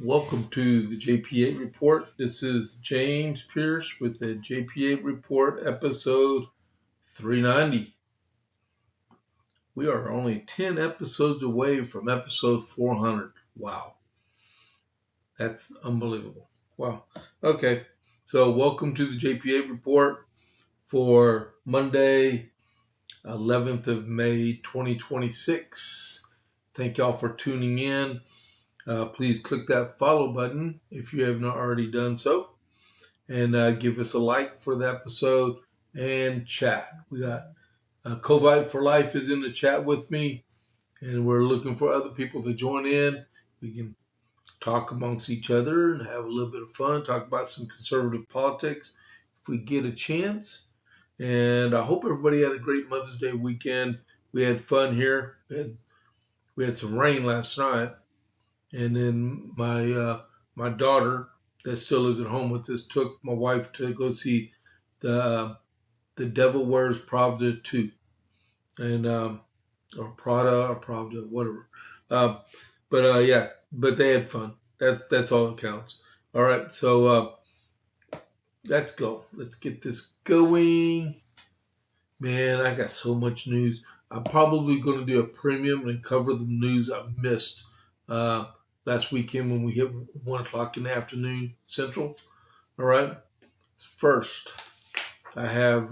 Welcome to the JP8 report. This is James Pierce with the JP8 report, episode 390. We are only 10 episodes away from episode 400. Wow, that's unbelievable. Wow. Okay, so welcome to the JP8 report for Monday, 11th of May, 2026. Thank y'all for tuning in. Please click that follow button if you have not already done so. And give us a like for the episode and chat. We got Covite for Life is in the chat with me, and we're looking for other people to join in. We can talk amongst each other and have a little bit of fun, talk about some conservative politics if we get a chance. And I hope everybody had a great Mother's Day weekend. We had fun here. We had some rain last night. And then my daughter that still lives at home with us took my wife to go see the Devil Wears Pravda 2, and or Prada or Pravda, whatever. But they had fun. That's all that counts. All right, so let's go. Let's get this going. Man, I got so much news. I'm probably going to do a premium and cover the news I missed last weekend when we hit 1 o'clock in the afternoon Central. All right. First, I have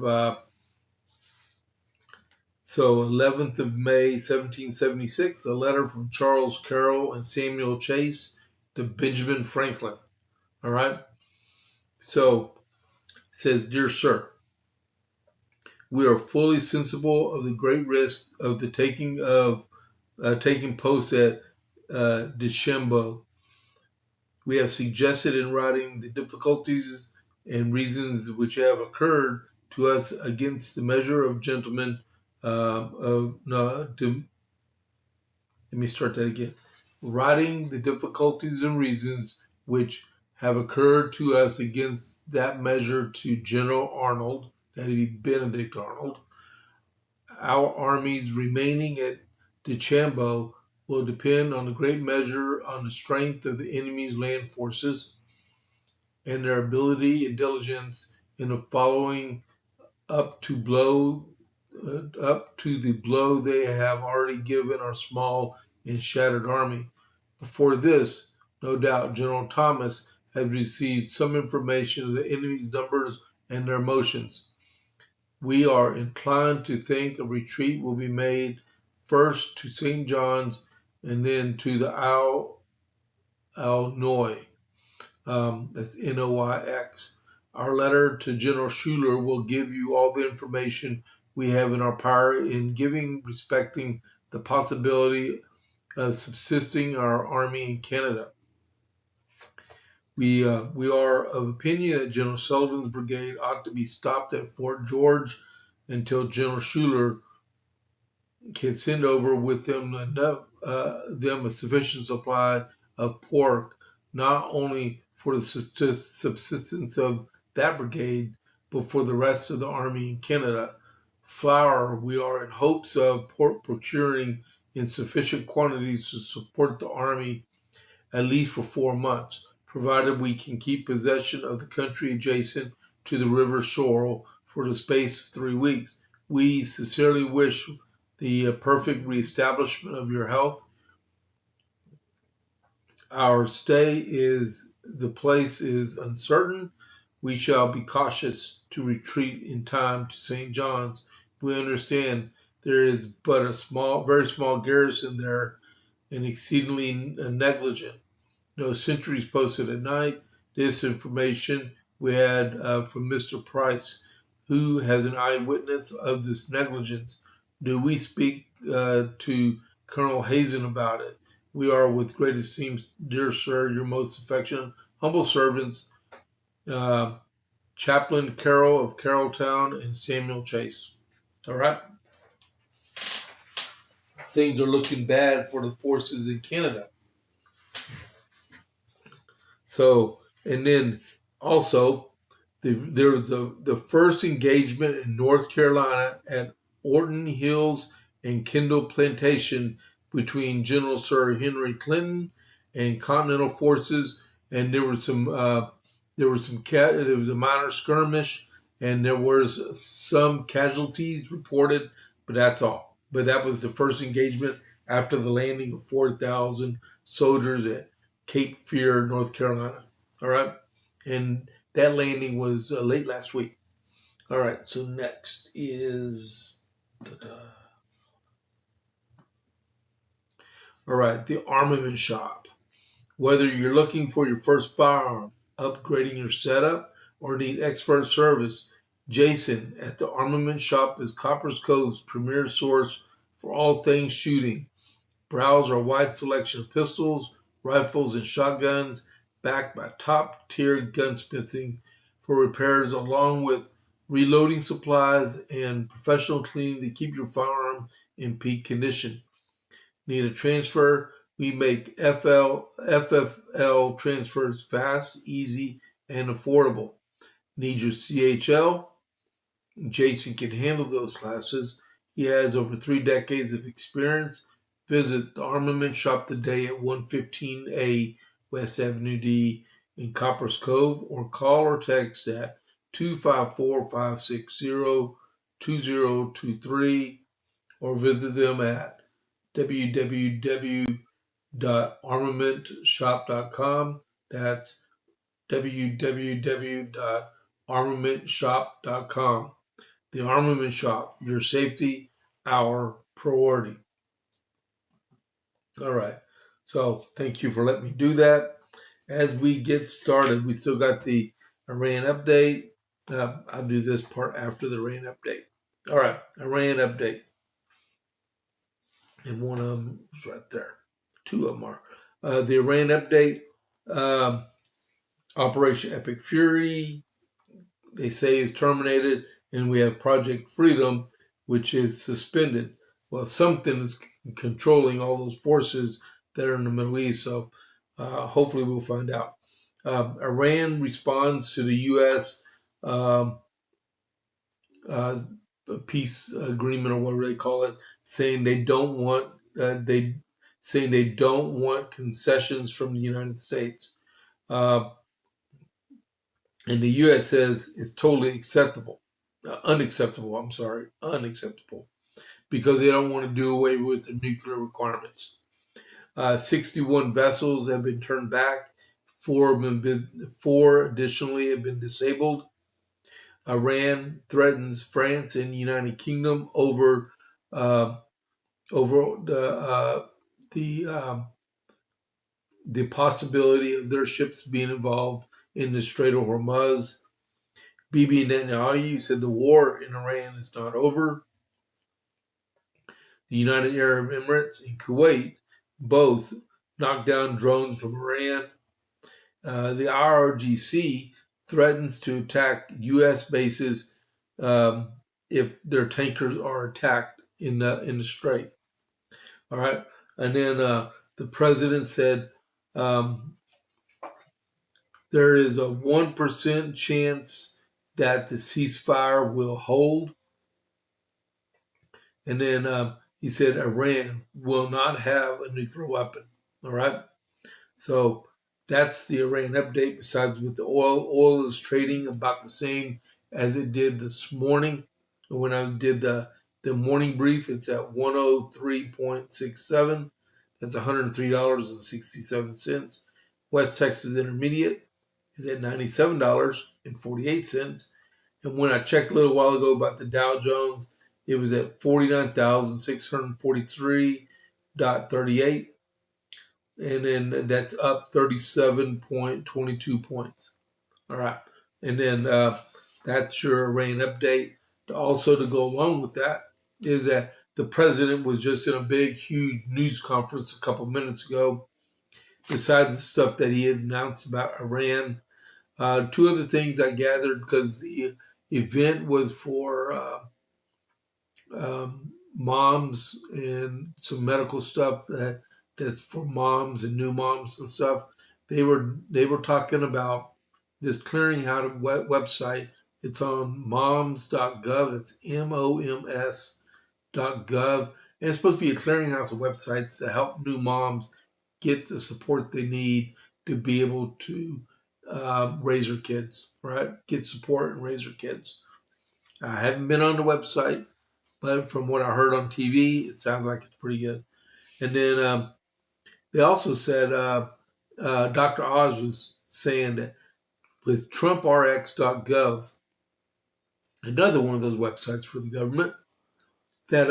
11th of May, 1776, a letter from Charles Carroll and Samuel Chase to Benjamin Franklin. All right. So it says, "Dear Sir, we are fully sensible of the great risk of the taking post at Deschambault. We have suggested in writing the difficulties and reasons which have occurred to us against the measure of gentlemen let me start that again. Writing the difficulties and reasons which have occurred to us against that measure to General Arnold," that would be Benedict Arnold. "Our armies remaining at Deschambault will depend on a great measure on the strength of the enemy's land forces and their ability and diligence in the following up to the blow they have already given our small and shattered army. Before this, no doubt, General Thomas has received some information of the enemy's numbers and their motions. We are inclined to think a retreat will be made first to St. John's and then to the Noy. That's Noix. Our letter to General Schuyler will give you all the information we have in our power in giving respecting the possibility of subsisting our army in Canada. We are of opinion that General Sullivan's brigade ought to be stopped at Fort George until General Schuyler can send over with them a sufficient supply of pork, not only for the subsistence of that brigade, but for the rest of the army in Canada. Flour we are in hopes of procuring in sufficient quantities to support the army at least for 4 months, provided we can keep possession of the country adjacent to the river Sorrel for the space of 3 weeks. We sincerely wish the perfect reestablishment of your health. Our stay the place is uncertain. We shall be cautious to retreat in time to St. John's. We understand there is but a very small garrison there and exceedingly negligent. No sentries posted at night. This information we had from Mr. Price, who has an eyewitness of this negligence. Do we speak to Colonel Hazen about it? We are, with great esteem, dear sir, your most affectionate, humble servants, uh, Chaplain Carroll of Carrolltown and Samuel Chase. All right. Things are looking bad for the forces in Canada. So, and then also, there was the first engagement in North Carolina at Orton Hills and Kendall Plantation between General Sir Henry Clinton and Continental forces, and there was a minor skirmish, and there was some casualties reported, but that's all. But that was the first engagement after the landing of 4,000 soldiers at Cape Fear, North Carolina. All right. And that landing was late last week. All right. So next is, all right, the armament shop. Whether you're looking for your first firearm, upgrading your setup, or need expert service, Jason at the Armament Shop is Copper's Cove's premier source for all things shooting. Browse our wide selection of pistols, rifles, and shotguns, backed by top-tier gunsmithing for repairs, along with reloading supplies and professional cleaning to keep your firearm in peak condition. Need a transfer? We make FFL transfers fast, easy, and affordable. Need your CHL? Jason can handle those classes. He has over 3 decades of experience. Visit the Armament Shop today at 115A West Avenue D in Coppers Cove, or call or text at 254-560-2023, or visit them at www.armamentshop.com. That's www.armamentshop.com. The Armament Shop, your safety, our priority. All right. So thank you for letting me do that. As we get started, we still got the Iran update. I'll do this part after the Iran update. All right. Iran update. And one of them is right there. 2 of them are. The Iran update. Operation Epic Fury, they say, is terminated, and we have Project Freedom, which is suspended. Well, something is controlling all those forces that are in the Middle East, so hopefully we'll find out. Iran responds to the U.S. Peace agreement, or whatever they call it, saying they don't want concessions from the United States. And the U.S. says it's totally unacceptable, because they don't want to do away with the nuclear requirements. 61 vessels have been turned back. 4 additionally have been disabled. Iran threatens France and United Kingdom over the possibility of their ships being involved in the Strait of Hormuz. Bibi Netanyahu said the war in Iran is not over. The United Arab Emirates and Kuwait both knocked down drones from Iran. The IRGC threatens to attack U.S. bases if their tankers are attacked in the strait. All right, and then the president said there is a 1% chance that the ceasefire will hold. And then he said Iran will not have a nuclear weapon. All right. So that's the Iran update. Besides, with the oil is trading about the same as it did this morning. When I did the morning brief, it's at 103.67. That's $103.67. West Texas Intermediate is at $97.48. And when I checked a little while ago about the Dow Jones, it was at 49,643.38. And then that's up 37.22 points. All right. And then that's your Iran update. Also, to go along with that, is that the president was just in a big, huge news conference a couple minutes ago. Besides the stuff that he had announced about Iran, two other things I gathered, because the event was for moms and some medical stuff that's for moms and new moms and stuff. They were talking about this clearinghouse website. It's on moms.gov. It's moms.gov, and it's supposed to be a clearinghouse of websites to help new moms get the support they need to be able to raise their kids, right? Get support and raise their kids. I haven't been on the website, but from what I heard on TV, it sounds like it's pretty good. And then they also said Dr. Oz was saying that with TrumpRx.gov, another one of those websites for the government that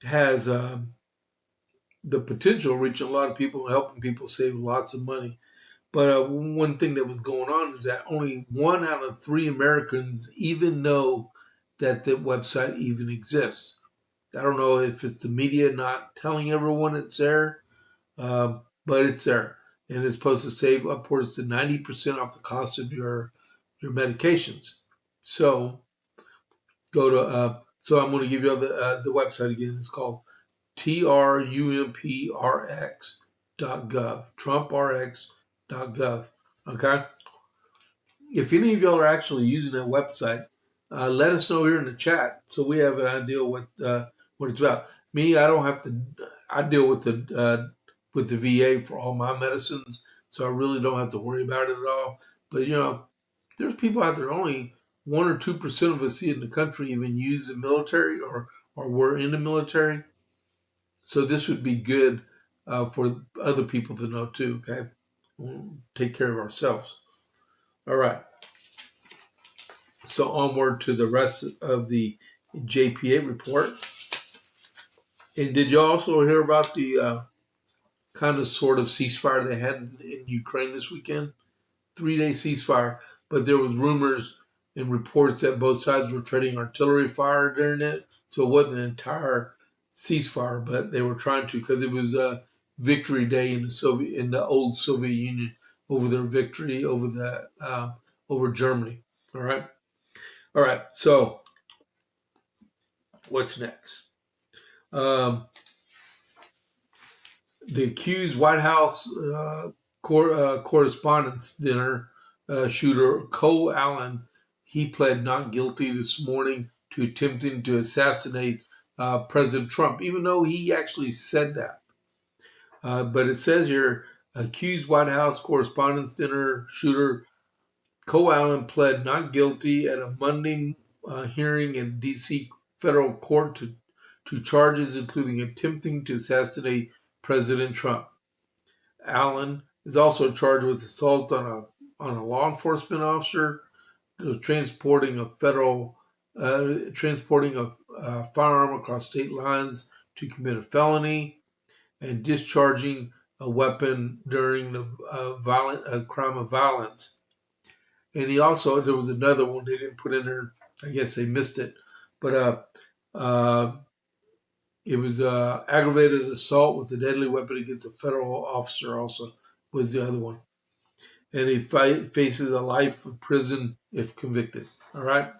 has the potential of reaching a lot of people and helping people save lots of money. But one thing that was going on is that only 1 out of 3 Americans even know that the website even exists. I don't know if it's the media not telling everyone it's there, but it's there. And it's supposed to save upwards to 90% off the cost of your medications. So go to, so I'm going to give you the website again. It's called TRUMPRX.gov, TrumpRx.gov. Okay? If any of y'all are actually using that website, let us know here in the chat so we have an idea what it's about. Me, I don't have to. I deal with the VA for all my medicines, so I really don't have to worry about it at all. But there's people out there. Only 1 or 2% of us in the country even use the military or were in the military. So this would be good for other people to know too. Okay, we'll take care of ourselves. All right. So onward to the rest of the JP8 report. And did you also hear about the kind of sort of ceasefire they had in Ukraine this weekend? 3-day ceasefire, but there was rumors and reports that both sides were trading artillery fire during it. So it wasn't an entire ceasefire, but they were trying to, because it was a victory day in the old Soviet Union over their victory over Germany. All right. So what's next? The accused White House Correspondents' Dinner shooter Cole Allen, he pled not guilty this morning to attempting to assassinate President Trump, even though he actually said that. But it says here, accused White House Correspondents' Dinner shooter Cole Allen pled not guilty at a Monday hearing in D.C. federal court to charges including attempting to assassinate President Trump. Allen is also charged with assault on a law enforcement officer, transporting a firearm across state lines to commit a felony, and discharging a weapon during a crime of violence. And there was another one they didn't put in there. I guess they missed it, but it was aggravated assault with a deadly weapon against a federal officer. Also was the other one, and he faces a life of prison if convicted. All right.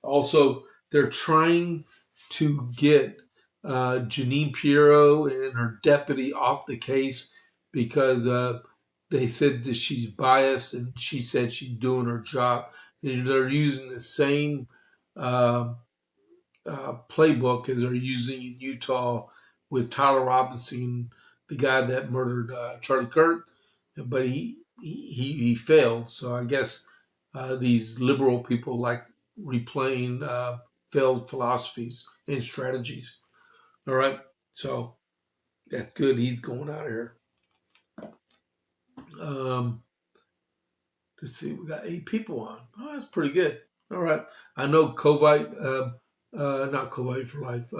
Also, they're trying to get Janine Pirro and her deputy off the case because they said that she's biased, and she said she's doing her job. They're using the same playbook as they're using in Utah with Tyler Robinson, the guy that murdered Charlie Kirk, but he failed. So I guess these liberal people like replaying failed philosophies and strategies. All right, so that's good. He's going out of here. Let's see, we got 8 people on. Oh, that's pretty good. All right. I know Covite, not Covite for Life,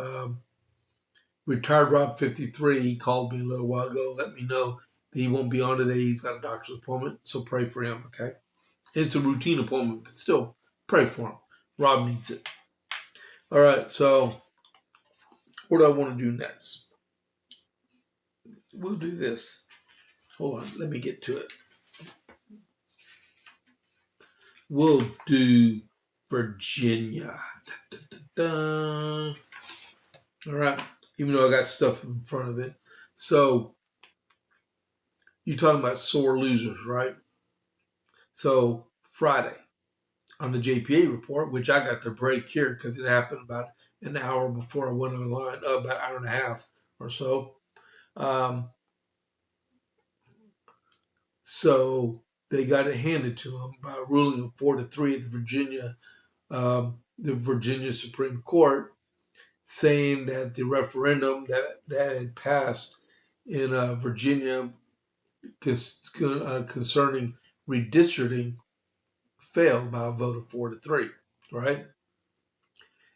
retired Rob 53. He called me a little while ago, let me know that he won't be on today. He's got a doctor's appointment, so pray for him, okay? It's a routine appointment, but still, pray for him. Rob needs it. All right, so what do I want to do next? We'll do this. Hold on, let me get to it. We'll do Virginia. Da, da, da, da. All right, even though I got stuff in front of it. So, you're talking about sore losers, right? So, Friday on the JP8 report, which I got the break here because it happened about an hour before I went online, about an hour and a half or so. So they got it handed to them by a ruling of 4-3 at the Virginia Supreme Court, saying that the referendum that had passed in Virginia concerning redistricting failed by a vote of 4-3, right?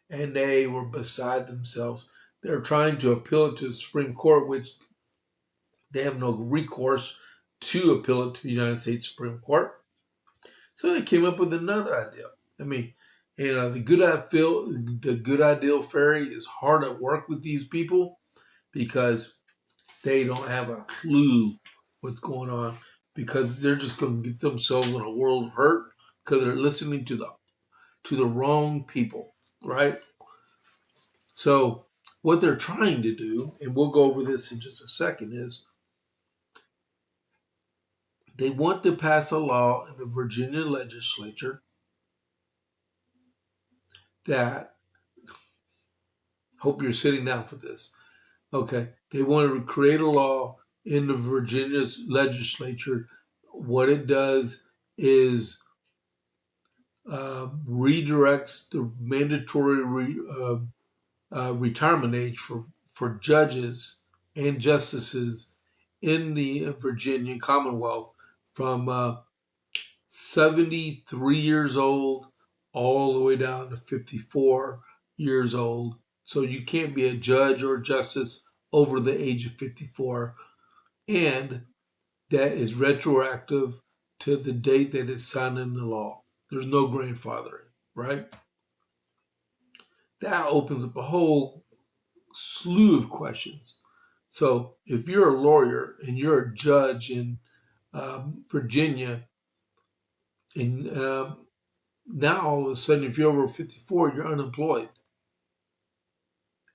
And they were beside themselves. They're trying to appeal it to the Supreme Court, which they have no recourse to appeal it to the United States Supreme Court. So they came up with another idea. I mean, the good ideal fairy is hard at work with these people because they don't have a clue what's going on, because they're just going to get themselves in a world of hurt because they're listening to the wrong people, right? So what they're trying to do, and we'll go over this in just a second, is they want to pass a law in the Virginia legislature that, hope you're sitting down for this, okay, they want to create a law in the Virginia legislature. What it does is redirects the mandatory retirement age for judges and justices in the Virginia Commonwealth from 73 years old all the way down to 54 years old. So you can't be a judge or a justice over the age of 54. And that is retroactive to the date that it's signed into law. There's no grandfathering, right? That opens up a whole slew of questions. So if you're a lawyer and you're a judge in Virginia, and now all of a sudden, if you're over 54, you're unemployed,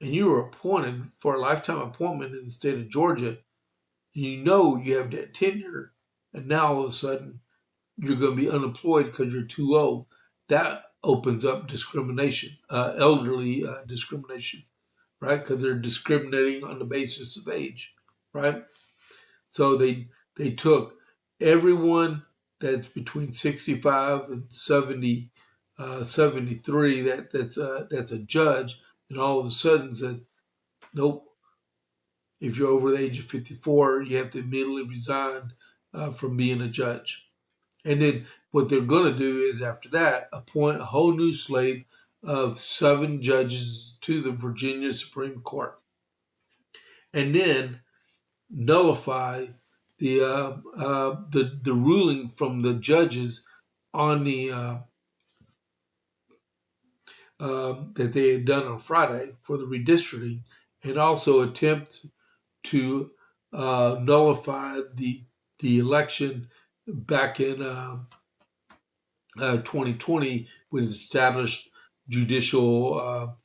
and you were appointed for a lifetime appointment in the state of Georgia, and you know you have that tenure, and now all of a sudden you're going to be unemployed because you're too old. That opens up discrimination, elderly discrimination, right? Because they're discriminating on the basis of age, right? So they took everyone that's between 65 and 73 that's a judge, and all of a sudden said, nope, if you're over the age of 54, you have to immediately resign from being a judge. And then what they're going to do is, after that, appoint a whole new slate of 7 judges to the Virginia Supreme Court, and then nullify the ruling from the judges on the that they had done on Friday for the redistricting, and also attempt to nullify the election back in 2020, which established judicial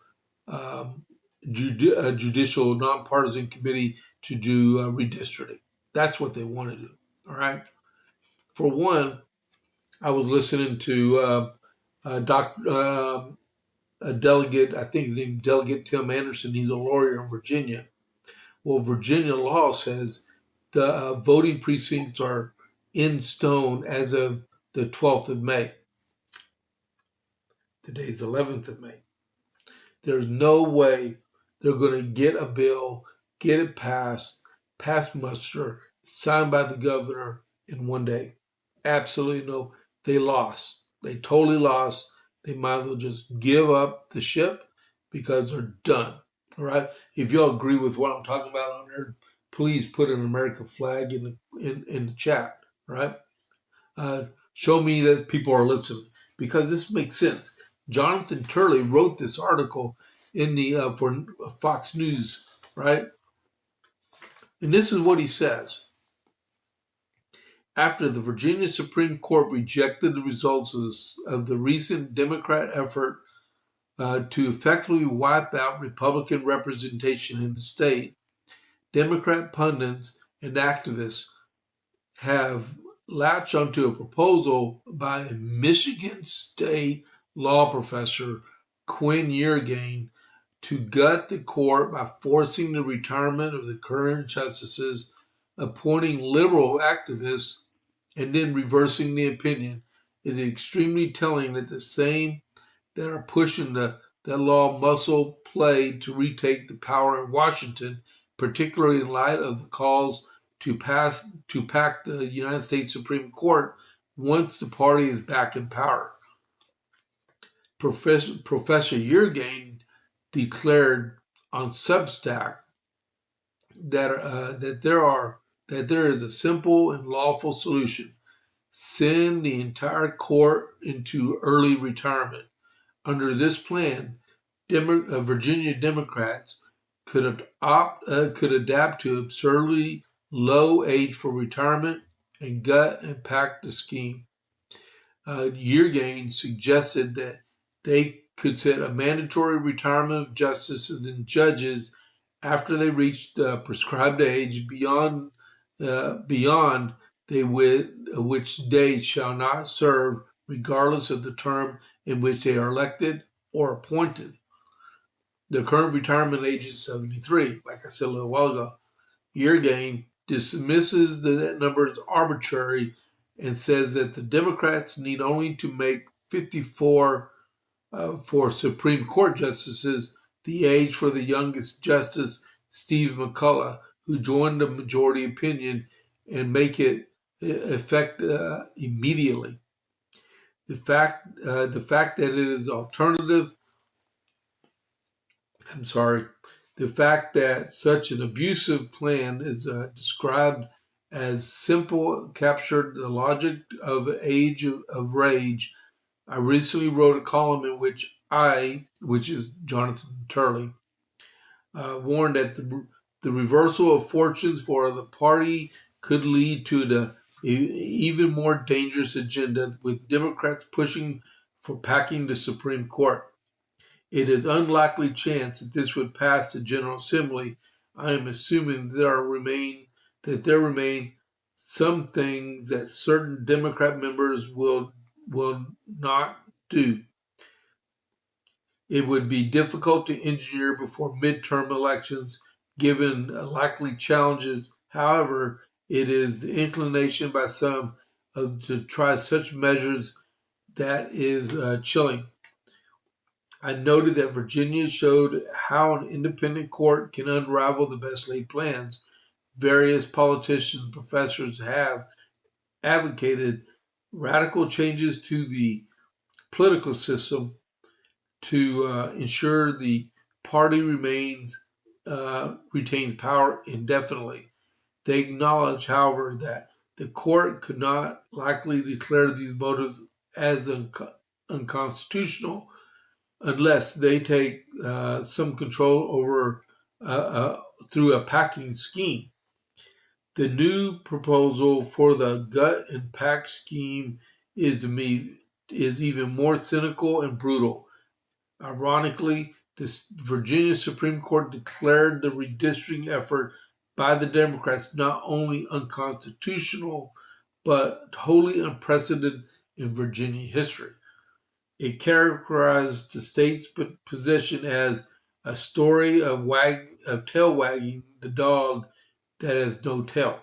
judicial nonpartisan committee to do redistricting. That's what they want to do. All right. For one, I was listening to a delegate, I think his name is Delegate Tim Anderson. He's a lawyer in Virginia. Well, Virginia law says the voting precincts are in stone as of the 12th of May. Today's 11th of May. There's no way they're going to get a bill, get it passed, pass muster, signed by the governor, in one day. Absolutely no. They lost. They totally lost. They might as well just give up the ship because they're done. All right. If you all agree with what I'm talking about on there, please put an American flag in the chat. All right. Show me that people are listening because this makes sense. Jonathan Turley wrote this article in the for Fox News, right? And this is what he says. After the Virginia Supreme Court rejected the results of the recent Democrat effort to effectively wipe out Republican representation in the state, Democrat pundits and activists have latched onto a proposal by Michigan State law professor Quinn Yeargain to gut the court by forcing the retirement of the current justices, appointing liberal activists, and then reversing the opinion. It is extremely telling that the same that are pushing that law muscle play to retake the power in Washington, particularly in light of the calls to pack the United States Supreme Court once the party is back in power. Professor Yeargain declared on Substack that there is a simple and lawful solution: send the entire court into early retirement. Under this plan, Virginia Democrats could adapt to absurdly low age for retirement and gut and pack the scheme. Yeargain suggested that they could set a mandatory retirement of justices and judges after they reached the prescribed age beyond which they shall not serve, regardless of the term in which they are elected or appointed. The current retirement age is 73, like I said a little while ago. Yeargain dismisses the number as arbitrary and says that the Democrats need only to make 54 for Supreme Court justices the age for the youngest justice, Steve McCullough, who joined the majority opinion, and make it effect immediately. The fact that it is alternative. The fact that such an abusive plan is described as simple captured the logic of age of rage. I recently wrote a column in which which is Jonathan Turley, warned that the reversal of fortunes for the party could lead to the even more dangerous agenda, with Democrats pushing for packing the Supreme Court. It is unlikely chance that this would pass the General Assembly. I am assuming there remain some things that certain Democrat members will not do. It would be difficult to engineer before midterm elections, given likely challenges. However, it is the inclination by some to try such measures that is chilling. I noted that Virginia showed how an independent court can unravel the best laid plans. Various politicians and professors have advocated radical changes to the political system to ensure the party retains power indefinitely. They acknowledge, however, that the court could not likely declare these motives as unconstitutional unless they take some control over through a packing scheme. The new proposal for the gut and pack scheme is even more cynical and brutal. Ironically, the Virginia Supreme Court declared the redistricting effort by the Democrats not only unconstitutional, but totally unprecedented in Virginia history. It characterized the state's position as a story of tail wagging the dog that has no tail.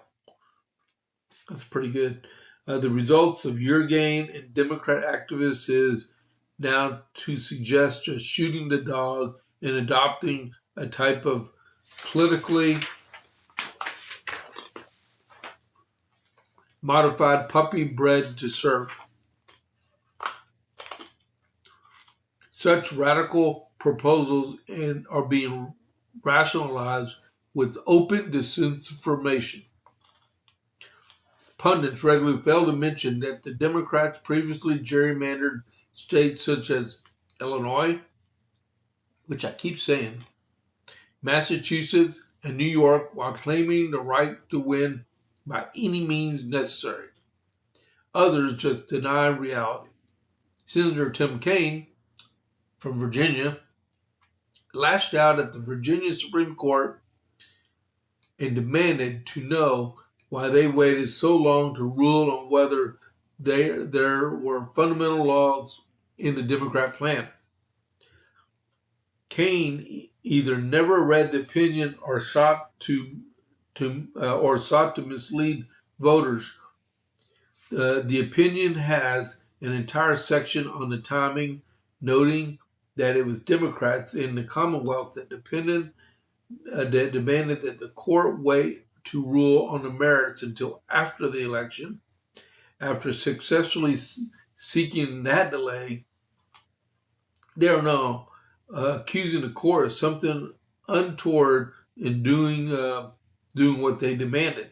That's pretty good. The results of Yeargain and Democrat activists is now to suggest just shooting the dog and adopting a type of politically modified puppy bred to serve. Such radical proposals are being rationalized with open disinformation. Pundits regularly fail to mention that the Democrats previously gerrymandered states such as Illinois, which I keep saying, Massachusetts, and New York while claiming the right to win by any means necessary. Others just deny reality. Senator Tim Kaine from Virginia lashed out at the Virginia Supreme Court and demanded to know why they waited so long to rule on whether there were fundamental laws in the Democrat plan. Kaine either never read the opinion or sought to mislead voters. The opinion has an entire section on the timing, noting that it was Democrats in the Commonwealth that demanded that the court wait to rule on the merits until after the election. After successfully seeking that delay, they are now accusing the court of something untoward in doing what they demanded.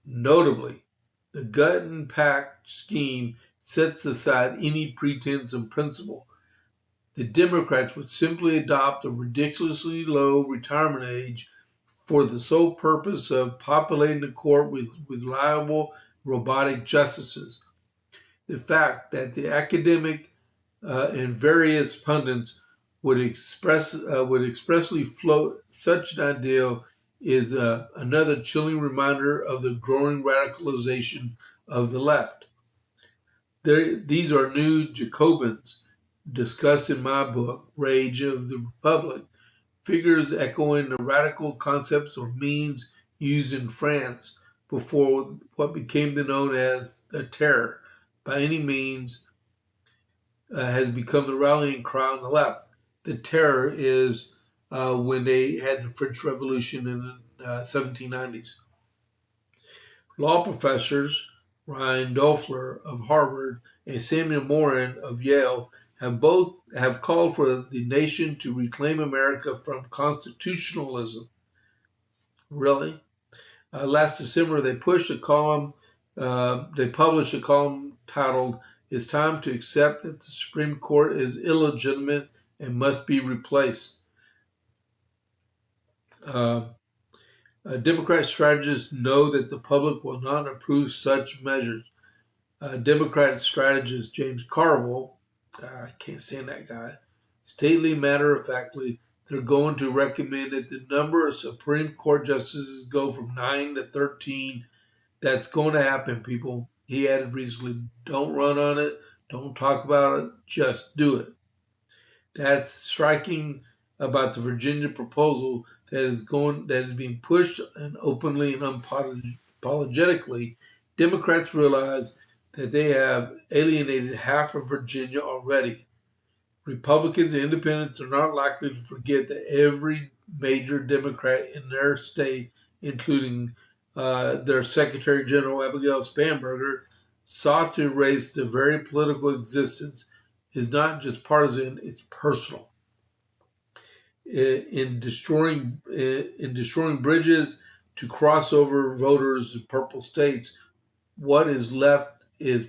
Notably, the gut and pact scheme sets aside any pretense of principle. The Democrats would simply adopt a ridiculously low retirement age for the sole purpose of populating the court with reliable robotic justices. The fact that the academic and various pundits would expressly float such an ideal is another chilling reminder of the growing radicalization of the left. These are new Jacobins discussed in my book, Rage of the Republic, figures echoing the radical concepts or means used in France before what became known as the Terror. By any means, has become the rallying cry on the left. The Terror is when they had the French Revolution in the 1790s. Law professors Ryan Doeffler of Harvard and Samuel Morin of Yale have called for the nation to reclaim America from constitutionalism. Really? Last December, they published a column titled "It's Time to Accept that the Supreme Court is Illegitimate and Must be Replaced." Democrat strategists know that the public will not approve such measures. Democrat strategist James Carville, I can't stand that guy, stately matter-of-factly, they're going to recommend that the number of Supreme Court justices go from 9 to 13. That's going to happen, people. He added recently, don't run on it, don't talk about it, just do it. That's striking about the Virginia proposal that is being pushed and openly and unapologetically. Democrats realize that they have alienated half of Virginia already. Republicans and independents are not likely to forget that every major Democrat in their state, including their Secretary General Abigail Spanberger, sought to erase the very political existence is not just partisan, it's personal. In destroying bridges to cross over voters in purple states, what is left is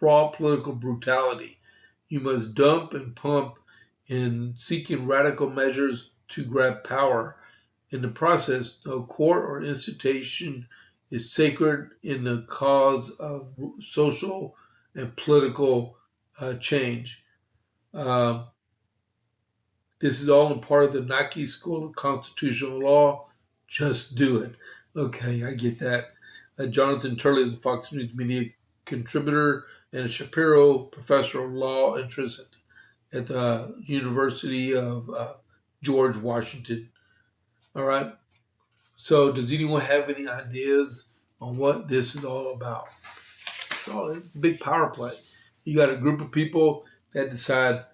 raw political brutality. You must dump and pump in seeking radical measures to grab power. In the process, no court or institution is sacred in the cause of social and political change. This is all a part of the Nike School of Constitutional Law. Just do it. Okay, I get that. Jonathan Turley is a Fox News Media contributor and a Shapiro professor of law interest at the University of George Washington. All right. So, does anyone have any ideas on what this is all about? Oh, it's a big power play. You got a group of people that decide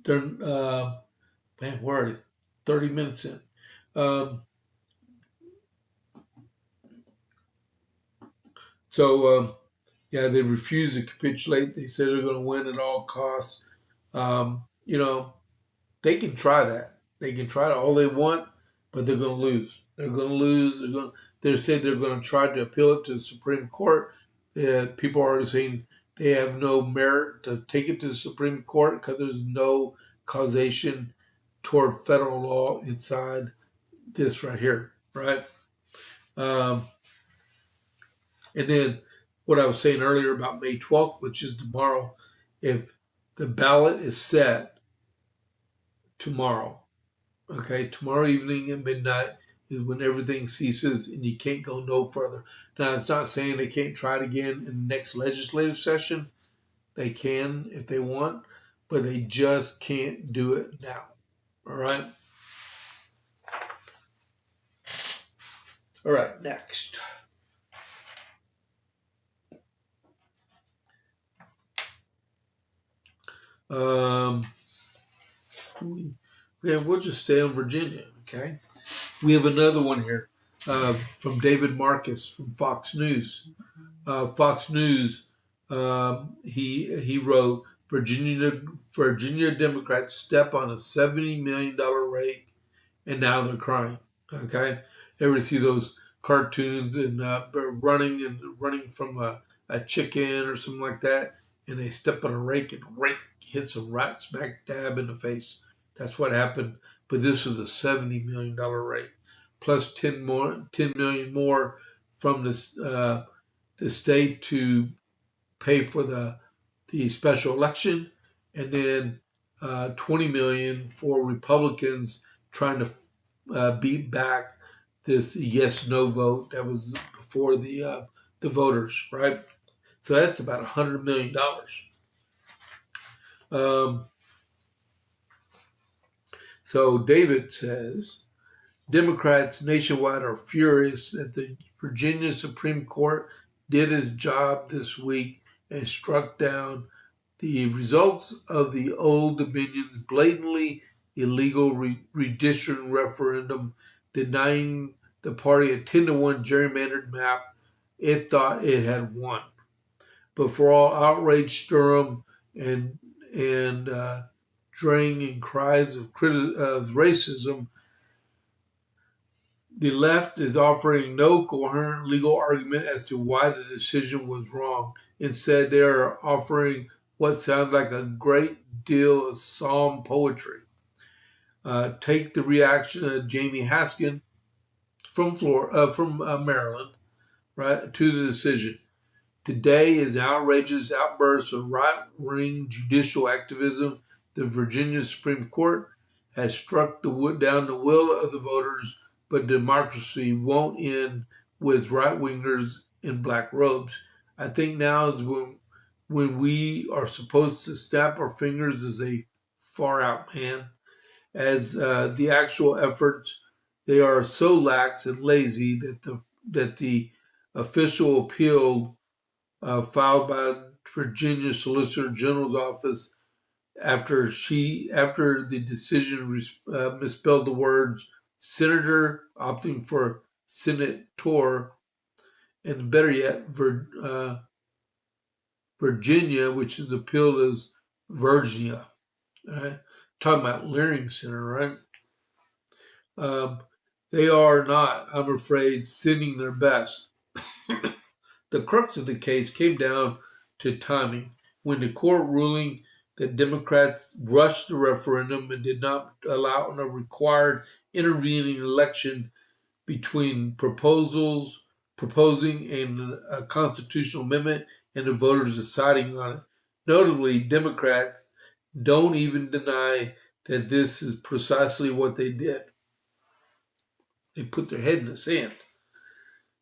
they're, man, where are they? 30 minutes in. Yeah, they refuse to capitulate. They say they're going to win at all costs. You know, they can try that. They can try all they want, but they're going to lose. They're going to lose. They said they're going to try to appeal it to the Supreme Court. People are saying they have no merit to take it to the Supreme Court because there's no causation toward federal law inside this right here, right? Um, and then what I was saying earlier about May 12th, which is tomorrow, if the ballot is set tomorrow, okay, tomorrow evening at midnight is when everything ceases and you can't go no further. Now, it's not saying they can't try it again in the next legislative session. They can if they want, but they just can't do it now. All right? All right, next. Okay, we'll just stay on Virginia, okay? We have another one here from David Marcus from Fox News. Fox News, he wrote, Virginia Democrats step on a $70 million rake, and now they're crying. Okay, ever see those cartoons and running from a chicken or something like that, and they step on a rake and the rake hits them right smack dab in the face. That's what happened. But this was a $70 million rake, plus 10 million more from the state to pay for the special election, and then 20 million for Republicans trying to beat back this yes/no vote that was before the voters, right? So that's about $100 million. So David says Democrats nationwide are furious that the Virginia Supreme Court did its job this week and struck down the results of the Old Dominion's blatantly illegal redistricting referendum denying the party a 10-1 gerrymandered map it thought it had won. But for all outrage, Sturm, and drang and cries of racism, the left is offering no coherent legal argument as to why the decision was wrong. Instead, they are offering what sounds like a great deal of psalm poetry. Take the reaction of Jamie Haskin from Maryland, right, to the decision. Today is an outrageous outburst of right-wing judicial activism. The Virginia Supreme Court has struck down the will of the voters, but democracy won't end with right-wingers in black robes. I think now is when we are supposed to snap our fingers as a far-out man, as the actual efforts, they are so lax and lazy that the official appeal filed by Virginia Solicitor General's office after the decision misspelled the words senator, opting for senator, and better yet, Virginia, which is appealed as Virginia. Right? Talking about Leering Center, right? They are not, I'm afraid, sending their best. The crux of the case came down to timing. When the court ruling that Democrats rushed the referendum and did not allow a required intervening election between proposing a constitutional amendment and the voters deciding on it. Notably, Democrats don't even deny that this is precisely what they did. They put their head in the sand.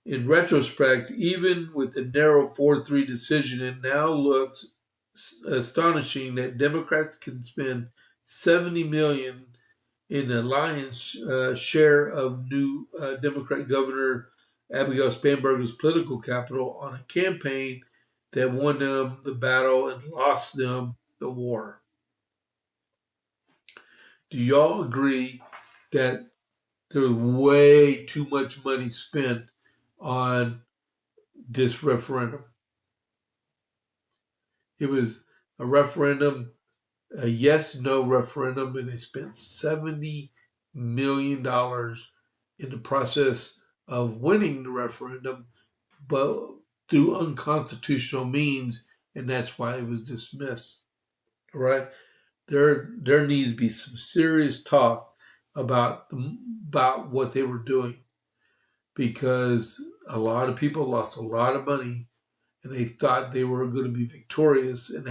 In retrospect, even with the narrow 4-3 decision, it now looks astonishing that Democrats can spend $70 million in the lion's share of new Democrat Governor Abigail Spanberger's political capital on a campaign that won them the battle and lost them the war. Do y'all agree that there was way too much money spent on this referendum. It was a referendum, a yes/no referendum, and they spent $70 million in the process of winning the referendum, but through unconstitutional means, and that's why it was dismissed. All right, there needs to be some serious talk about what they were doing, because a lot of people lost a lot of money, and they thought they were going to be victorious in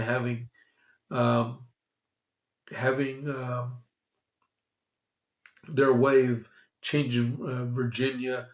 um, having their way of changing Virginia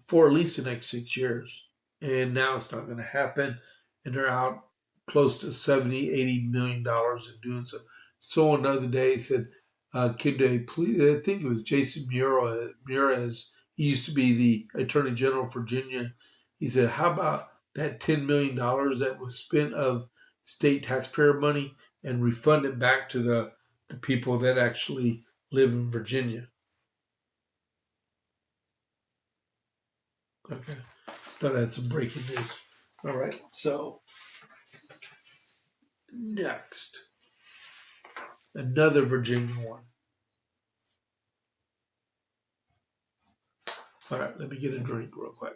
for at least the next 6 years. And now it's not going to happen. And they're out close to $70, $80 million in doing so. Someone the other day said, could they please, I think it was Jason Murez, he used to be the Attorney General of Virginia. He said, how about that $10 million that was spent of state taxpayer money and refund it back to the people that actually live in Virginia? Okay. Thought I had some breaking news. All right. So, next, another Virginia one. All right. Let me get a drink real quick.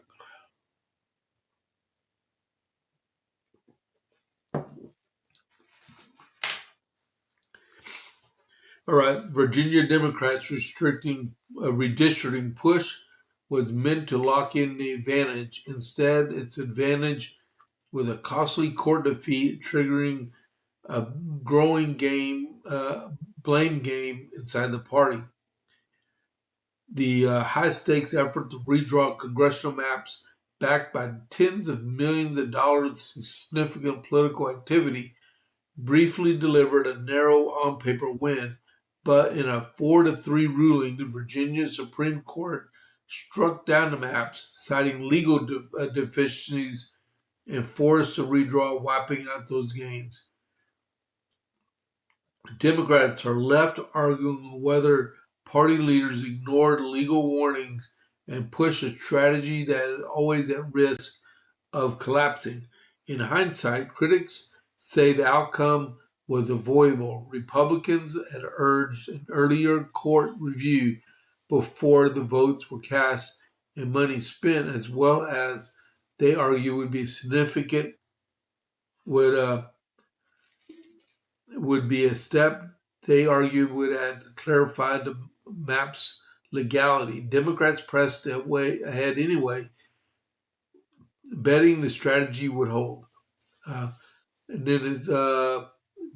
All right. Virginia Democrats restricting redistricting push was meant to lock in the advantage. Instead, its advantage with a costly court defeat triggering a growing blame game inside the party. The high-stakes effort to redraw congressional maps backed by tens of millions of dollars of significant political activity briefly delivered a narrow on-paper win, but in a 4-3 ruling, the Virginia Supreme Court struck down the maps, citing legal deficiencies and forced a redraw, wiping out those gains. Democrats are left arguing whether party leaders ignored legal warnings and push a strategy that is always at risk of collapsing. In hindsight, critics say the outcome was avoidable. Republicans had urged an earlier court review before the votes were cast and money spent, as well as they argue would be significant, would be a step they argued would have clarified the map's legality. Democrats pressed that way ahead anyway, betting the strategy would hold. And then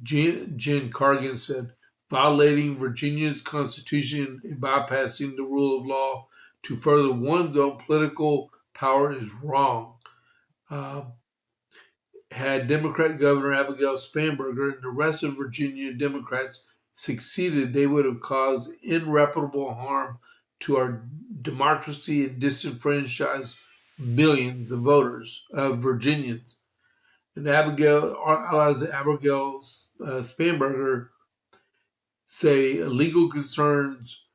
Jen Cargan said, violating Virginia's constitution and bypassing the rule of law to further one's own political power is wrong. Had Democrat Governor Abigail Spanberger and the rest of Virginia Democrats succeeded, they would have caused irreparable harm to our democracy and disenfranchised millions of voters, of Virginians. And Abigail Spanberger say legal concerns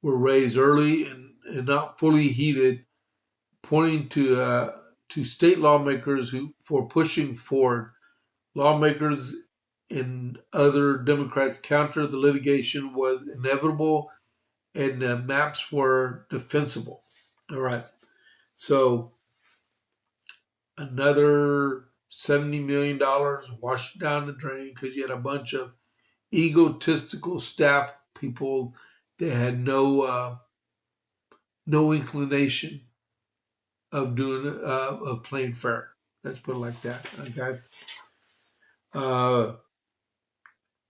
were raised early and not fully heeded, pointing to state lawmakers for pushing forward. Lawmakers and other Democrats countered the litigation was inevitable and the maps were defensible. All right. So another $70 million washed down the drain because you had a bunch of egotistical staff people that had no inclination of playing fair. Let's put it like that. Okay.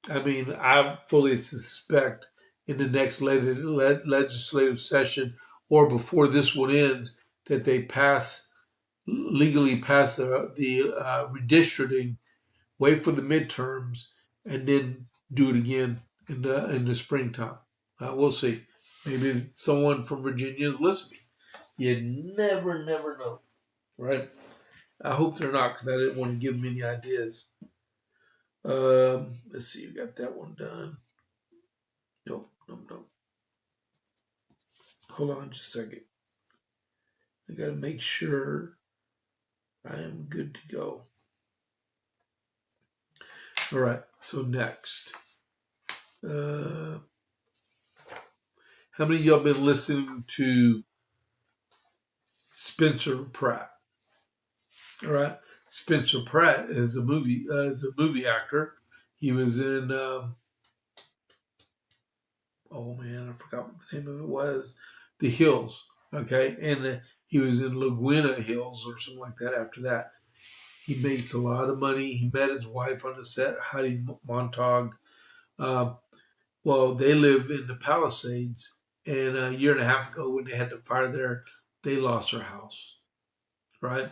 I fully suspect in the next legislative session or before this one ends that they legally pass the redistricting, wait for the midterms, and then do it again in the springtime. We'll see. Maybe someone from Virginia is listening. You never know, right? I hope they're not, because I didn't want to give them any ideas. Let's see, you got that one done. Nope. Hold on just a second. I gotta make sure I am good to go. All right, so next. How many of y'all been listening to Spencer Pratt? All right, Spencer Pratt is a movie actor. He was in oh man, I forgot what the name of it was. The Hills. Okay, and he was in Laguna Hills or something like that. After that, he makes a lot of money. He met his wife on the set, Heidi Montag. Uh, well, they live in the Palisades, and a year and a half ago, when they had the fire there, they lost their house. Right,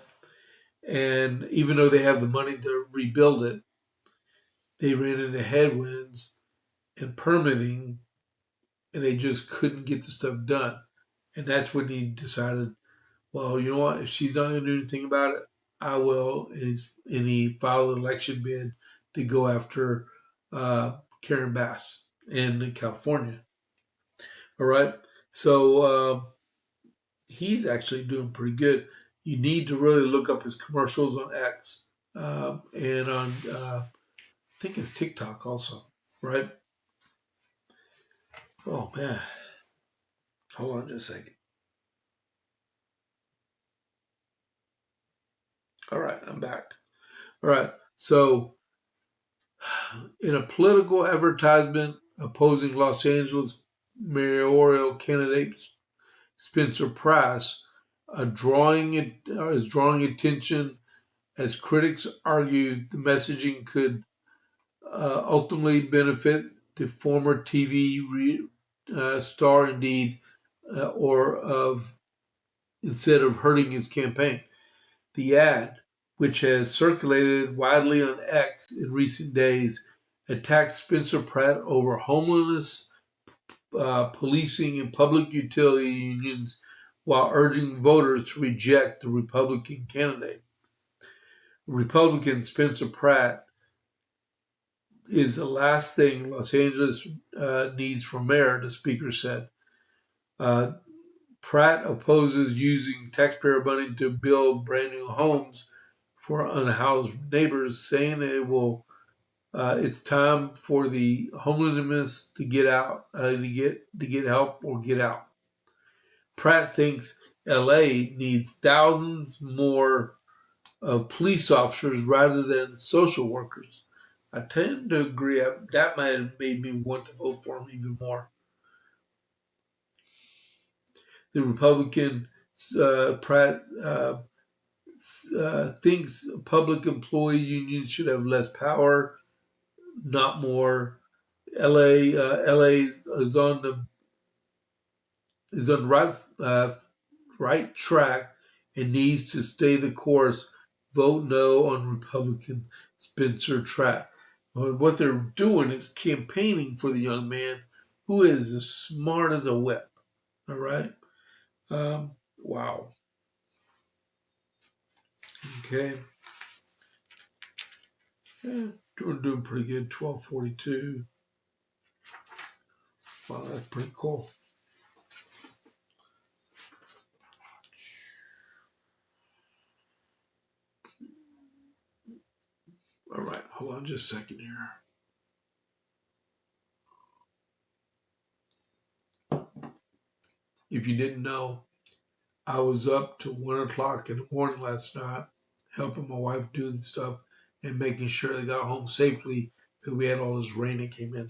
and even though they have the money to rebuild it, they ran into headwinds and permitting, and they just couldn't get the stuff done. And that's when he decided, well, you know what? If she's not going to do anything about it, I will. And he filed an election bid to go after Karen Bass in California. All right. So he's actually doing pretty good. You need to really look up his commercials on X and on, I think it's TikTok also. Right. Oh, man. Hold on just a second. All right. I'm back. All right. So, in a political advertisement opposing Los Angeles mayoral candidate Spencer Price, is drawing attention as critics argue the messaging could ultimately benefit the former star, indeed, or of instead of hurting his campaign. The ad, which has circulated widely on X in recent days, attacked Spencer Pratt over homelessness, policing, and public utility unions while urging voters to reject the Republican candidate. Republican Spencer Pratt is the last thing Los Angeles needs from mayor, the speaker said. Uh, Pratt opposes using taxpayer money to build brand new homes for unhoused neighbors, saying it's time for the homelessness to get out, to get help or get out. Pratt thinks LA needs thousands more of police officers rather than social workers. I tend to agree. That might have made me want to vote for him even more. The Republican Pratt thinks public employee unions should have less power, not more. LA is on the right track and needs to stay the course. Vote no on Republican Spencer Pratt. Well, what they're doing is campaigning for the young man who is as smart as a whip. All right. Wow. Okay. Yeah, doing pretty good. 1242. Wow, that's pretty cool. All right, hold on just a second here. If you didn't know, I was up to 1 o'clock in the morning last night, helping my wife doing stuff and making sure they got home safely because we had all this rain that came in.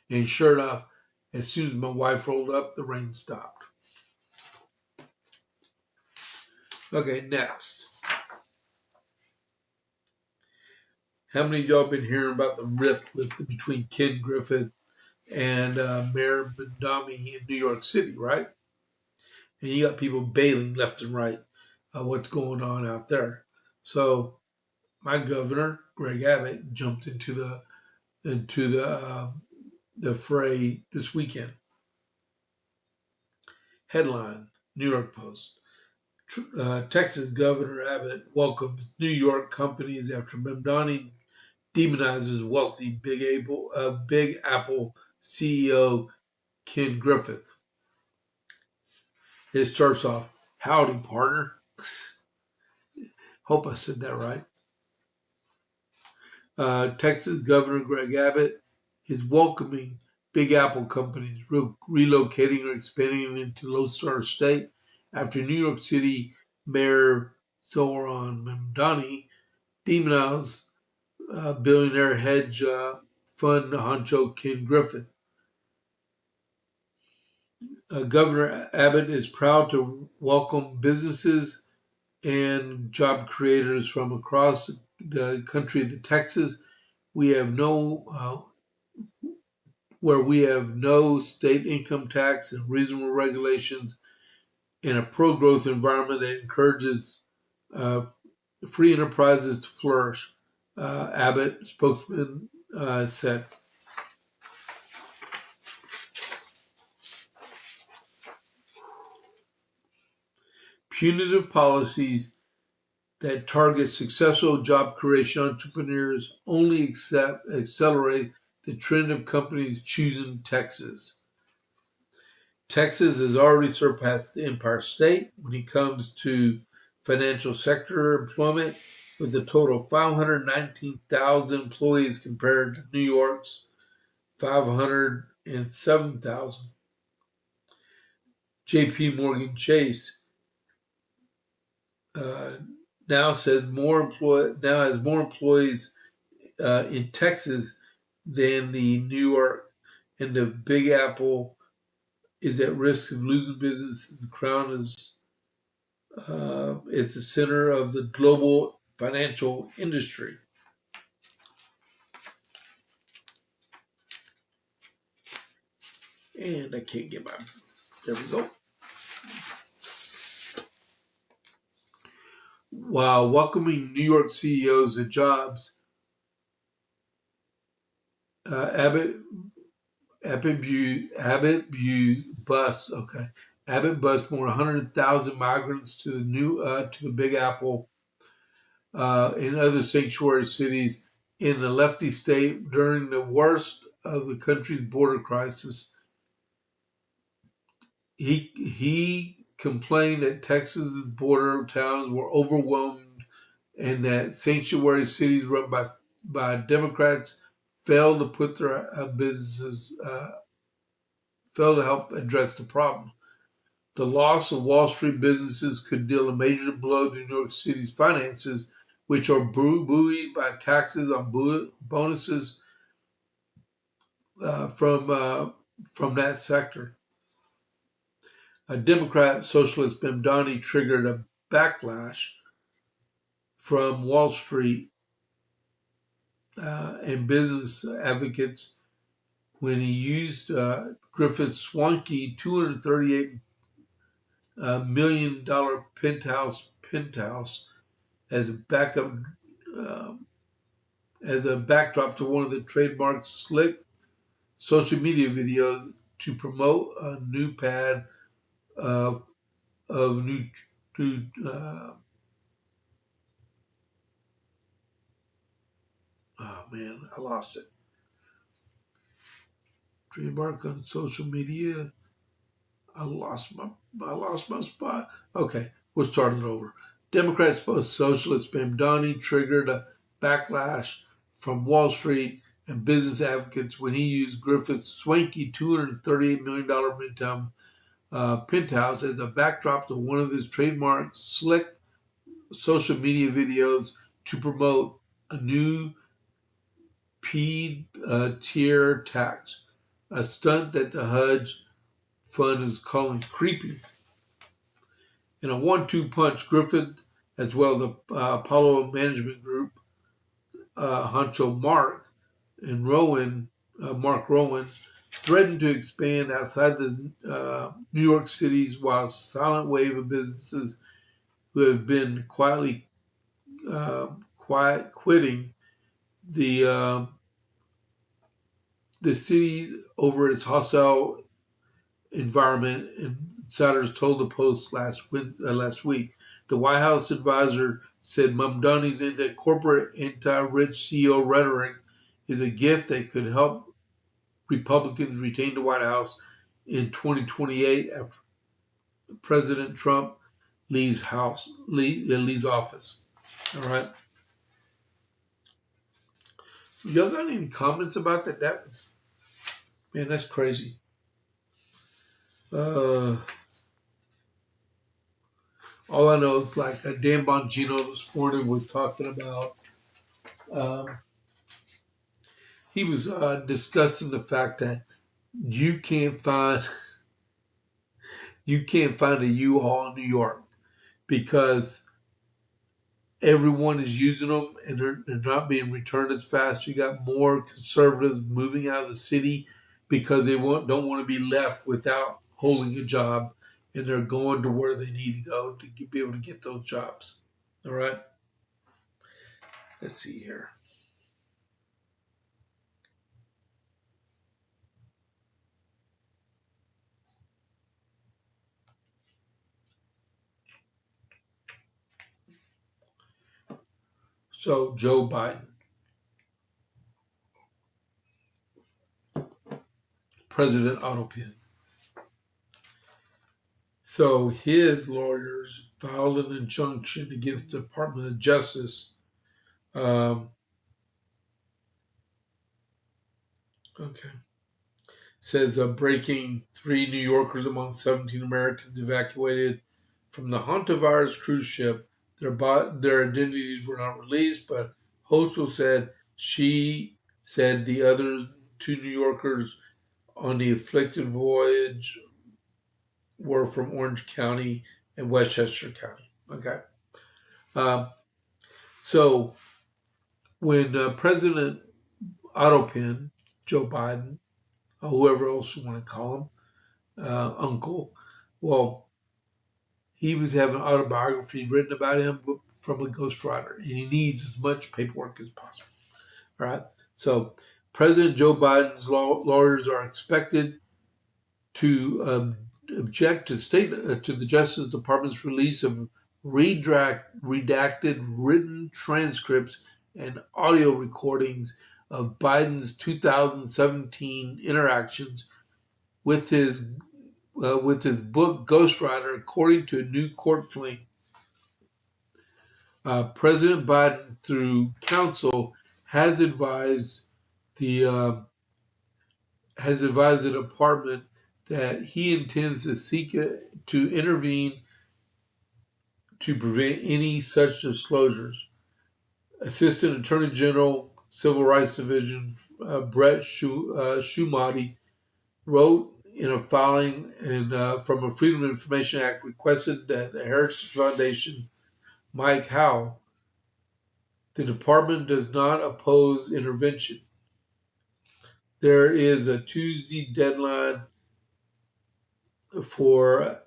And sure enough, as soon as my wife rolled up, the rain stopped. Okay, next. How many of y'all been hearing about the rift between Ken Griffith and Mayor Mondami in New York City, right? And you got people bailing left and right. What's going on out there? So my governor, Greg Abbott, jumped into the fray this weekend. Headline: New York Post. Texas Governor Abbott welcomes New York companies after Mamdani demonizes wealthy Big Apple CEO Ken Griffith. It starts off, "Howdy, partner." Hope I said that right. Texas Governor Greg Abbott is welcoming Big Apple companies relocating or expanding into Lone Star State after New York City Mayor Zohran Mamdani demonized billionaire hedge fund honcho Ken Griffith. Governor Abbott is proud to welcome businesses and job creators from across the country to Texas. We have where we have no state income tax and reasonable regulations in a pro-growth environment that encourages free enterprises to flourish, Abbott spokesman said. Punitive policies that target successful job creation entrepreneurs only accelerate the trend of companies choosing Texas. Texas has already surpassed the Empire State when it comes to financial sector employment, with a total of 519,000 employees compared to New York's 507,000. JP Morgan Chase now has more employees in Texas than the New York, and the Big Apple is at risk of losing business. The Crown is at the center of the global financial industry. And I can't get my... There we go. While welcoming New York CEOs to jobs, Abbott bust more 100,000 migrants to the Big Apple and other sanctuary cities in the lefty state during the worst of the country's border crisis. He complained that Texas's border towns were overwhelmed and that sanctuary cities run by Democrats failed to put their failed to help address the problem. The loss of Wall Street businesses could deal a major blow to New York City's finances, which are buoyed by taxes on bonuses from that sector. A Democrat socialist Mamdani triggered a backlash from Wall Street and business advocates when he used Griffith's swanky $238 million penthouse as a backdrop to one of the trademark's slick social media videos to promote a new pad of new oh man, I lost it. Trademark on social media. I lost my spot. Okay, we'll start it over. Democrat socialist Mamdani triggered a backlash from Wall Street and business advocates when he used Griffith's swanky $238 million midtown penthouse as a backdrop to one of his trademark slick social media videos to promote a new tier tax, a stunt that the hedge fund is calling creepy. In a 1-2 punch, Griffith, as well as the Apollo Management Group, honcho Mark Rowan, threatened to expand outside the New York City's wild silent wave of businesses who have been quietly quitting the city over its hostile environment. Insiders told the Post last week. The White House advisor said Mamdani's anti-corporate, anti-rich CEO rhetoric is a gift that could help Republicans retain the White House in 2028 after President Trump leaves office. All right. Y'all got any comments about that? That was, man, that's crazy. All I know is like Dan Bongino this morning was talking about. Um, he was discussing the fact that you can't find a U-Haul in New York because everyone is using them and they're not being returned as fast. You got more conservatives moving out of the city because they don't want to be left without holding a job, and they're going to where they need to go to be able to get those jobs. All right. Let's see here. So Joe Biden, President Autopin. So his lawyers filed an injunction against the Department of Justice. Okay. Says breaking 3 New Yorkers among 17 Americans evacuated from the hantavirus cruise ship. Their identities were not released, but Hochul said the other 2 New Yorkers on the afflicted voyage were from Orange County and Westchester County. Okay. Um, so when President Autopin, Joe Biden, or whoever else you want to call him, uncle, well, he was having an autobiography written about him from a ghostwriter, and he needs as much paperwork as possible. All right. So President Joe Biden's lawyers are expected to object to the Justice Department's release of redacted written transcripts and audio recordings of Biden's 2017 interactions with his book Ghostwriter, according to a new court filing. President Biden, through counsel, has advised the department that he intends to seek to intervene to prevent any such disclosures. Assistant Attorney General, Civil Rights Division, Brett Shumati, wrote in a filing from a Freedom of Information Act, requested that the Heritage Foundation, Mike Howe, the department does not oppose intervention. There is a Tuesday deadline for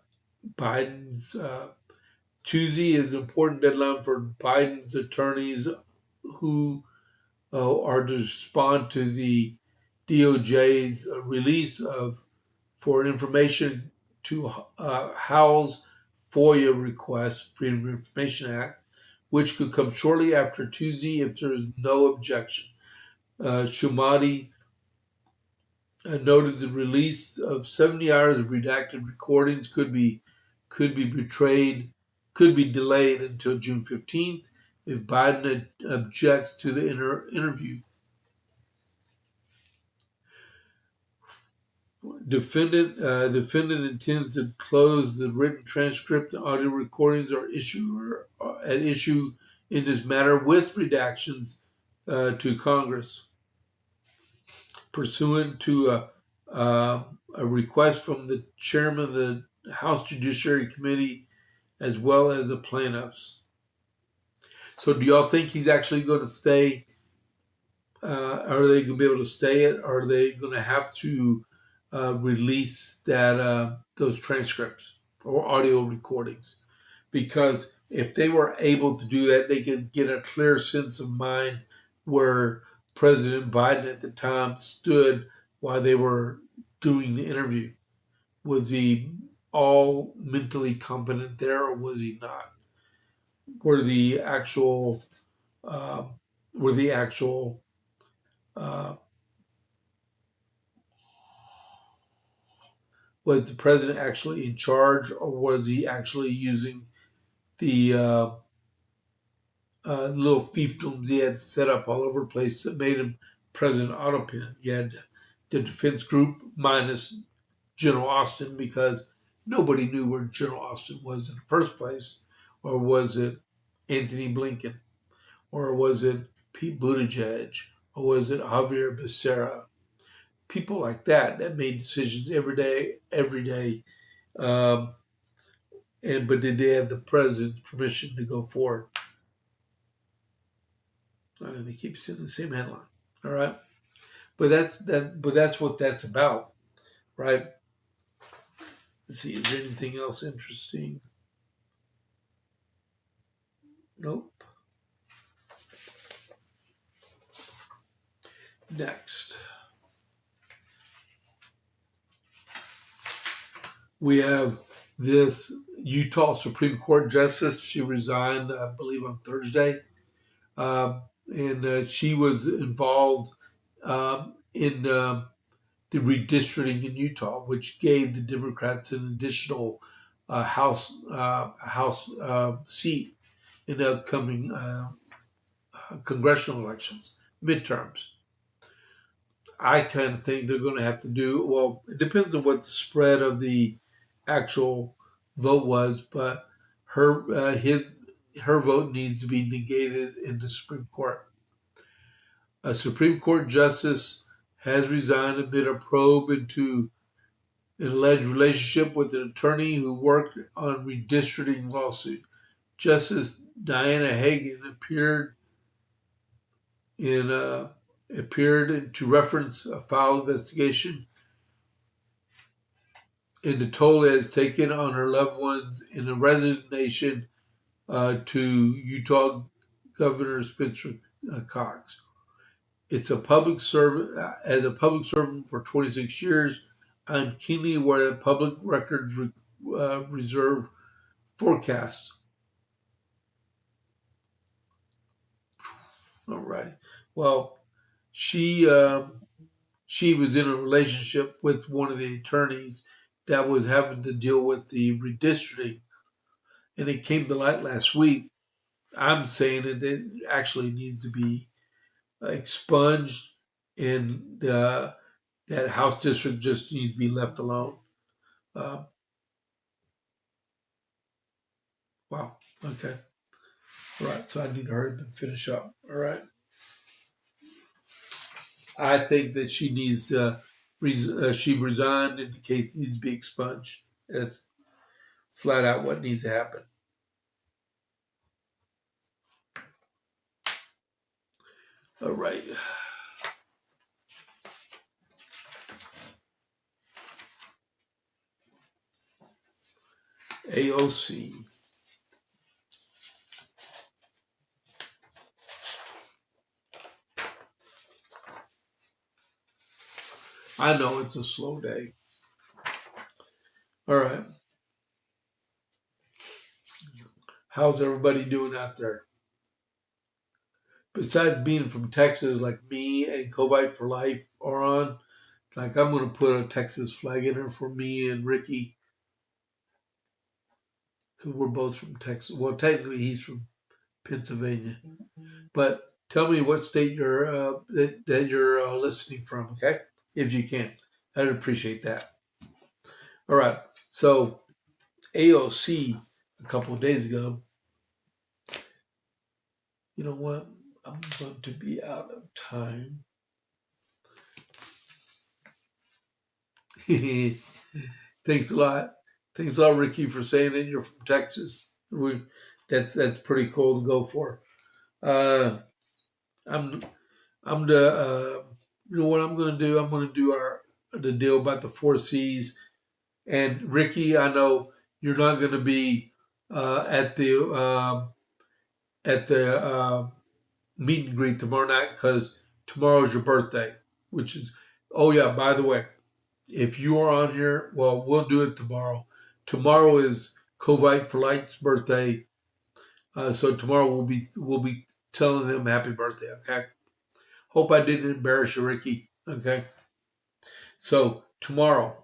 Biden's. Tuesday is an important deadline for Biden's attorneys who are to respond to the DOJ's release for information to Howell's FOIA request, Freedom of Information Act, which could come shortly after Tuesday if there is no objection. Shumati noted the release of 70 hours of redacted recordings could be delayed until June 15th if Biden objects to the interview. Defendant intends to close the written transcript. The audio recordings are at issue in this matter with redactions to Congress, pursuant to a request from the chairman of the House Judiciary Committee, as well as the plaintiffs. So, do y'all think he's actually going to stay? Are they going to be able to stay it? Or are they going to have to release those transcripts or audio recordings? Because if they were able to do that, they could get a clear sense of mind where President Biden at the time stood while they were doing the interview. Was he all mentally competent there, or was he not? Were the actual uh, was the president actually in charge, or was he actually using the little fiefdoms he had set up all over the place that made him President Autopin. You had the defense group minus General Austin, because nobody knew where General Austin was in the first place. Or was it Anthony Blinken? Or was it Pete Buttigieg? Or was it Javier Becerra? People like that made decisions every day. Um, but did they have the president's permission to go forward? They keep sending the same headline. All right, but that's what that's about, right? Let's see, is there anything else interesting? Nope. Next, we have this Utah Supreme Court justice. She resigned, I believe, on Thursday. And she was involved in the redistricting in Utah, which gave the Democrats an additional House seat in the upcoming congressional elections, midterms. I kind of think they're going to have to do, well, it depends on what the spread of the actual vote was, but her vote needs to be negated in the Supreme Court. A Supreme Court justice has resigned amid a probe into an alleged relationship with an attorney who worked on redistricting lawsuit. Justice Diana Hagan appeared to reference a filed investigation into toll it has taken on her loved ones in a resignation to Utah Governor Spencer Cox. It's a public servant. As a public servant for 26 years, I'm keenly aware that public records reserve forecasts. All right. Well, she was in a relationship with one of the attorneys that was having to deal with the redistricting, and it came to light last week. I'm saying that it actually needs to be expunged, and that House district just needs to be left alone. Wow. Okay. All right. So I need to hurry up and finish up. All right. I think that she needs to. She resigned, and the case needs to be expunged. That's flat out what needs to happen. All right. AOC. I know it's a slow day. All right. How's everybody doing out there? Besides being from Texas, like me and Covite for Life are on, like I'm going to put a Texas flag in there for me and Ricky, because we're both from Texas. Well, technically he's from Pennsylvania, but tell me what state you're that you're listening from, okay? If you can, I'd appreciate that. All right. So AOC a couple of days ago. You know what? I'm going to be out of time. Thanks a lot. Thanks a lot, Ricky, for saying that you're from Texas. That's pretty cool to go for. I'm I'm the you know what I'm going to do? I'm going to do the deal about the 4Cs. And Ricky, I know you're not going to be at the meet and greet tomorrow night, because tomorrow's your birthday. Which is, oh yeah, by the way, if you are on here, well, we'll do it tomorrow. Tomorrow is Covite for Light's birthday, so tomorrow we'll be telling them happy birthday. Okay. Hope I didn't embarrass you, Ricky. Okay. So tomorrow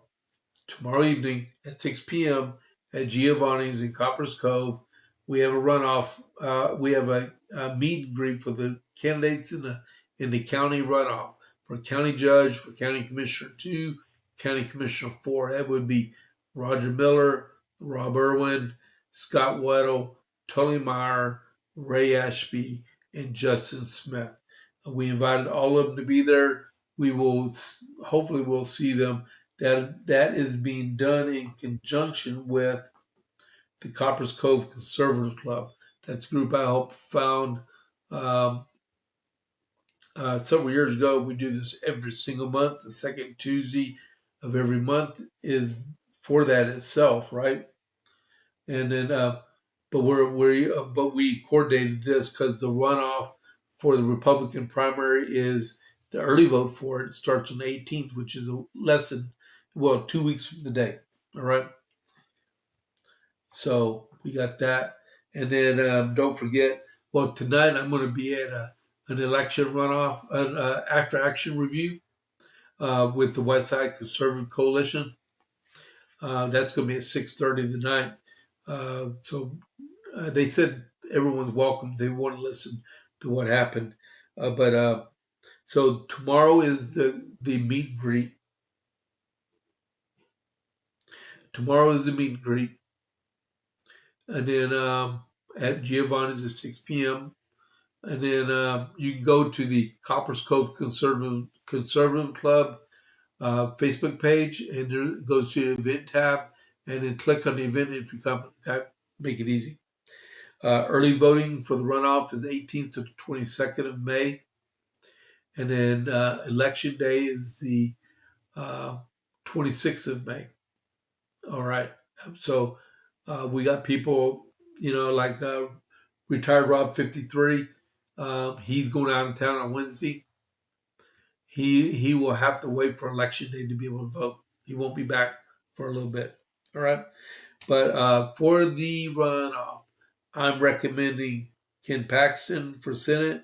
evening at 6 p.m. at Giovanni's in Coppers Cove, we have a runoff. We have a meet and greet for the candidates in the county runoff for county judge, for county commissioner 2, county commissioner 4. That would be Roger Miller, Rob Irwin, Scott Weddle, Tully Meyer, Ray Ashby, and Justin Smith. We invited all of them to be there. We will hopefully we'll see them. That is being done in conjunction with the Coppers Cove Conservative Club. That's a group I helped found several years ago. We do this every single month. The second Tuesday of every month is for that itself, right? And then, but we coordinated this because the runoff for the Republican primary is the early vote for it starts on the 18th, which is less than 2 weeks from the day. All right. So we got that, and then don't forget. Well, tonight I'm going to be at an election runoff, an after action review with the West Side Conservative Coalition. That's going to be at 6:30 tonight. So they said everyone's welcome. They want to listen to what happened. So tomorrow is the meet and greet. Tomorrow is the meet and greet. And then at Giovanni's at 6 p.m. And then you can go to the Coppers Cove Conservative Club Facebook page, and it goes to the event tab, and then click on the event if you come. Make it easy. Early voting for the runoff is 18th to the 22nd of May. And then election day is the 26th of May. All right. So we got people, like retired Rob 53. He's going out of town on Wednesday. He will have to wait for election day to be able to vote. He won't be back for a little bit. All right. But for the runoff, I'm recommending Ken Paxton for Senate,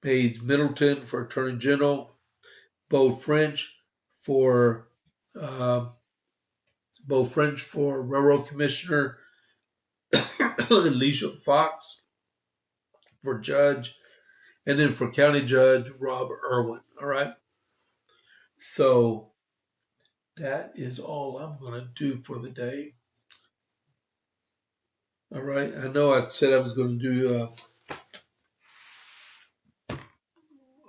Paige Middleton for Attorney General, Beau French for Railroad Commissioner, Alicia Fox for Judge, and then for County Judge, Rob Irwin. All right. So that is all I'm going to do for the day. All right. I know I said I was going to do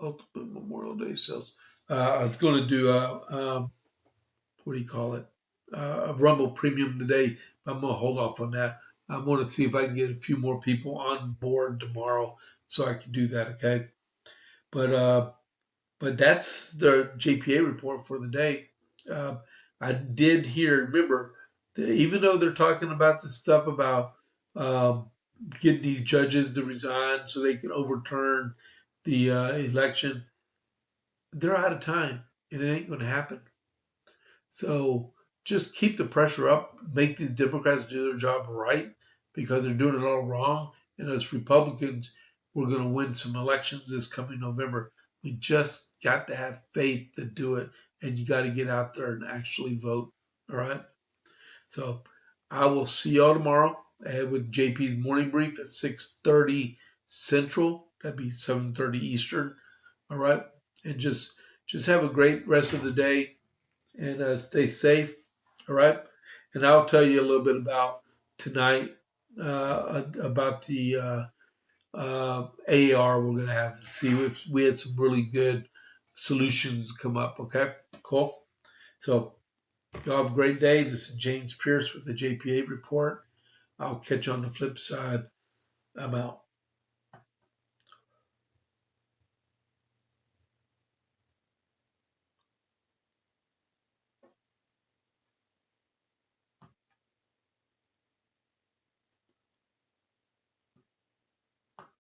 Ultimate Memorial Day sales. I was going to do what do you call it? A Rumble Premium today. I'm going to hold off on that. I'm going to see if I can get a few more people on board tomorrow so I can do that. Okay. But that's the JP8 report for the day. I did hear, remember, that even though they're talking about this stuff about getting these judges to resign so they can overturn the election, they're out of time and it ain't going to happen. So just keep the pressure up, make these Democrats do their job right because they're doing it all wrong. And as Republicans, we're going to win some elections this coming November. We just got to have faith to do it, and you got to get out there and actually vote. All right. So I will see y'all tomorrow with JP's morning brief at 6:30 Central. That'd be 7:30 Eastern. All right. And just have a great rest of the day and stay safe. All right. And I'll tell you a little bit about tonight about the AR we're going to have to see if we had some really good solutions come up. Okay. Cool. So y'all have a great day. This is James Pierce with the JP8 report. I'll catch you on the flip side. I'm out.